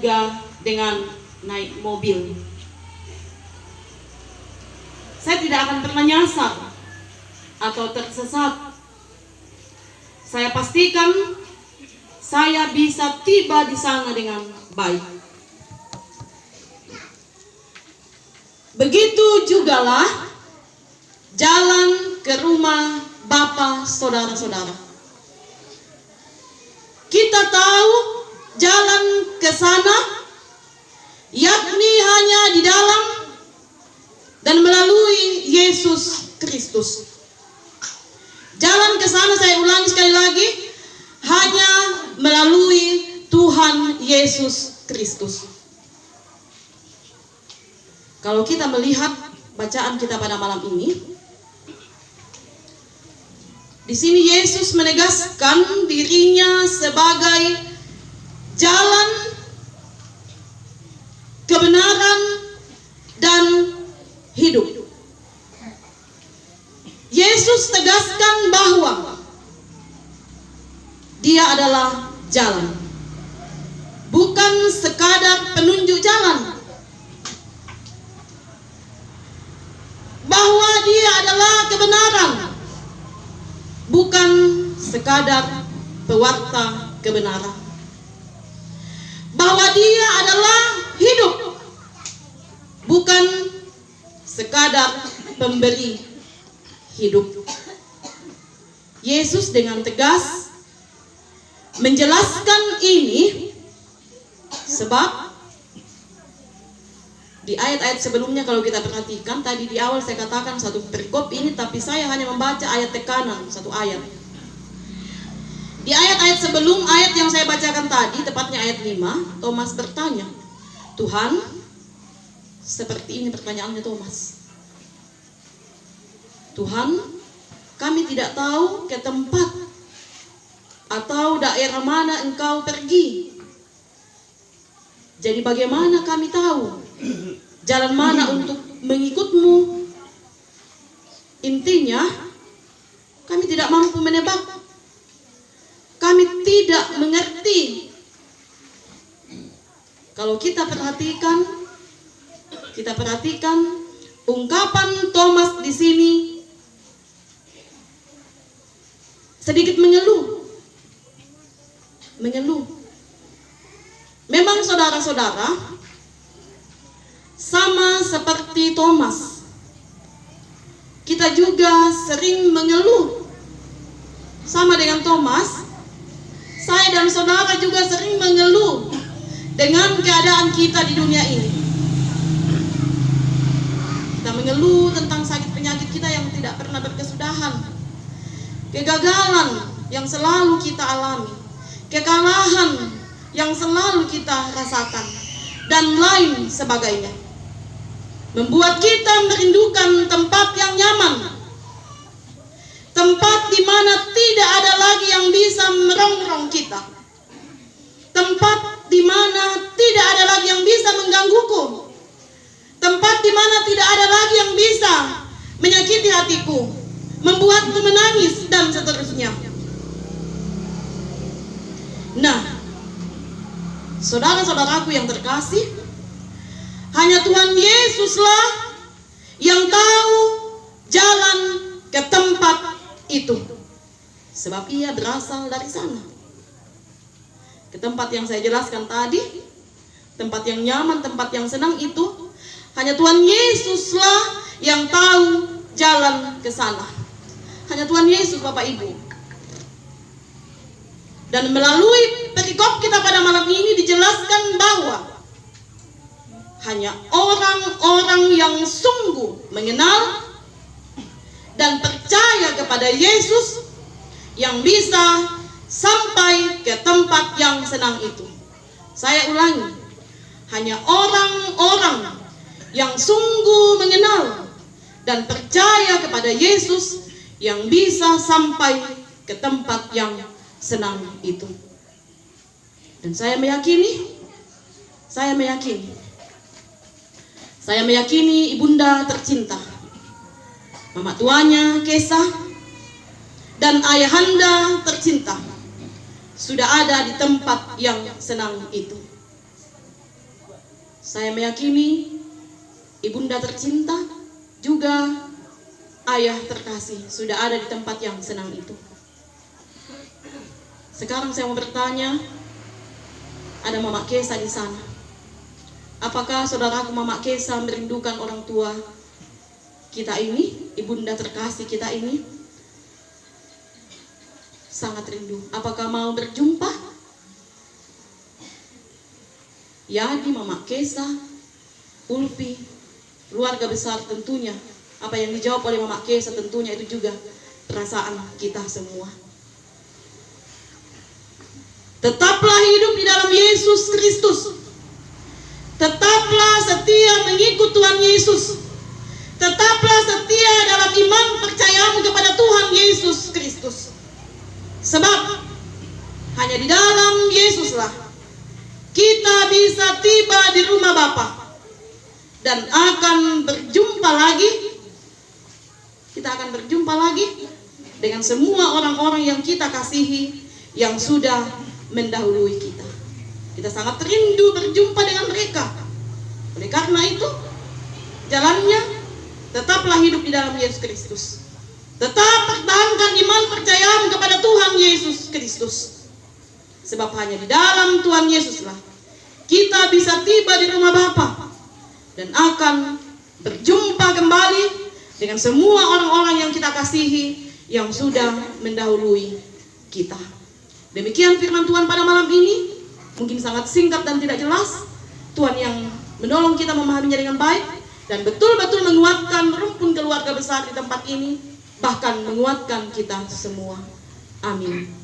juga dengan naik mobil. Saya tidak akan pernah nyasar atau tersesat. Saya pastikan saya bisa tiba di sana dengan baik. Begitu jugalah jalan ke rumah Bapa saudara-saudara. Kita tahu jalan ke sana yakni hanya di dalam dan melalui Yesus Kristus. Jalan ke sana, saya ulangi sekali lagi, hanya melalui Tuhan Yesus Kristus. Kalau kita melihat bacaan kita pada malam ini, di sini Yesus menegaskan dirinya sebagai jalan, kebenaran, dan hidup. Yesus tegaskan bahwa Dia adalah jalan, bukan sekadar penunjuk jalan. Bahwa Dia adalah kebenaran, bukan sekadar pewarta kebenaran. Bahwa Dia adalah hidup, bukan sekadar pemberi hidup. Yesus dengan tegas menjelaskan ini sebab di ayat-ayat sebelumnya kalau kita perhatikan, tadi di awal saya katakan satu perikop ini, tapi saya hanya membaca ayat tekanan, satu ayat. Di ayat-ayat sebelum ayat yang saya bacakan tadi, tepatnya ayat 5, Thomas bertanya, Tuhan, seperti ini pertanyaannya Thomas. Tuhan, kami tidak tahu ke tempat atau daerah mana Engkau pergi. Jadi bagaimana kami tahu jalan mana untuk mengikut-Mu? Intinya, kami tidak mampu menebak. Kami tidak mengerti. Kalau kita perhatikan ungkapan Thomas di sini sedikit mengeluh. Memang saudara-saudara, sama seperti Thomas, kita juga sering mengeluh. Sama dengan Thomas, saya dan saudara juga sering mengeluh dengan keadaan kita di dunia ini. Kita mengeluh tentang sakit penyakit kita yang tidak pernah berkesudahan, kegagalan yang selalu kita alami, kekalahan yang selalu kita rasakan, dan lain sebagainya. Membuat kita merindukan tempat yang nyaman, tempat di mana tidak ada lagi yang bisa merongrong kita, tempat di mana tidak ada lagi yang bisa menggangguku, tempat di mana tidak ada lagi yang bisa menyakiti hatiku, membuatku menangis, dan seterusnya. Nah, saudara-saudaraku yang terkasih, hanya Tuhan Yesuslah yang tahu jalan ke tempat itu, sebab Ia berasal dari sana. Ke tempat yang saya jelaskan tadi, tempat yang nyaman, tempat yang senang itu, hanya Tuhan Yesuslah yang tahu jalan ke sana. Hanya Tuhan Yesus, Bapak Ibu. Dan melalui perikop kita pada malam ini dijelaskan bahwa hanya orang-orang yang sungguh mengenal dan percaya kepada Yesus yang bisa sampai ke tempat yang senang itu. Saya ulangi, hanya orang-orang yang sungguh mengenal dan percaya kepada Yesus yang bisa sampai ke tempat yang senang itu. Dan saya meyakini ibunda tercinta, mama tuanya Kesa, dan ayahanda tercinta sudah ada di tempat yang senang itu. Saya meyakini ibunda tercinta juga ayah terkasih sudah ada di tempat yang senang itu. Sekarang saya mau bertanya, ada Mama Kesa di sana. Apakah saudaraku Mama Kesa merindukan orang tua kita ini, ibunda terkasih kita ini? Sangat rindu. Apakah mau berjumpa? Yadi, Mama Kesa, Ulfi, keluarga besar tentunya. Apa yang dijawab oleh Mama Kesa tentunya itu juga perasaan kita semua. Tetaplah hidup di dalam Yesus Kristus. Tetaplah setia mengikut Tuhan Yesus. Tetaplah setia dalam iman percayamu kepada Tuhan Yesus Kristus. Sebab hanya di dalam Yesuslah kita bisa tiba di rumah Bapa dan akan berjumpa lagi. Kita akan berjumpa lagi dengan semua orang-orang yang kita kasihi, yang sudah mendahului kita. Kita sangat rindu berjumpa dengan mereka. Oleh karena itu, jalannya tetaplah hidup di dalam Yesus Kristus. Tetap pertahankan iman percayamu kepada Tuhan Yesus Kristus. Sebab hanya di dalam Tuhan Yesuslah kita bisa tiba di rumah Bapa dan akan berjumpa kembali dengan semua orang-orang yang kita kasihi, yang sudah mendahului kita. Demikian firman Tuhan pada malam ini. Mungkin sangat singkat dan tidak jelas. Tuhan yang menolong kita memahaminya dengan baik dan betul-betul menguatkan rumpun keluarga besar di tempat ini, bahkan menguatkan kita semua. Amin.